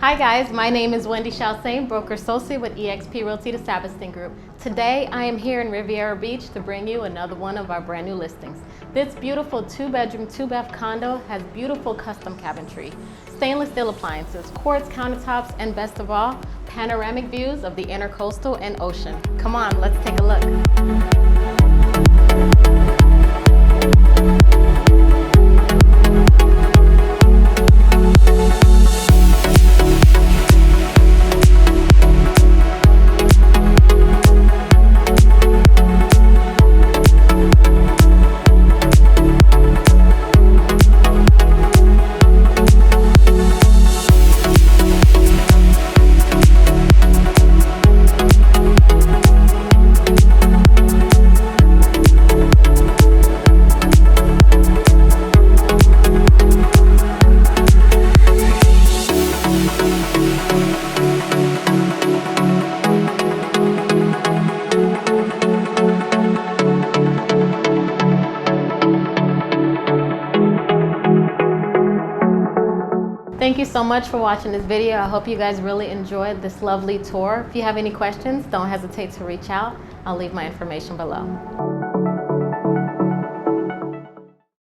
Hi guys, my name is Wendy Chalsain, broker associate with eXp Realty The Sabiston Group. Today I am here in Riviera Beach to bring you another one of our brand new listings. This beautiful 2-bedroom, 2-bath condo has beautiful custom cabinetry, stainless steel appliances, quartz countertops, and best of all, panoramic views of the Intracoastal and ocean. Come on, let's take a look. Thank you so much for watching this video. I hope you guys really enjoyed this lovely tour. If you have any questions, don't hesitate to reach out. I'll leave my information below.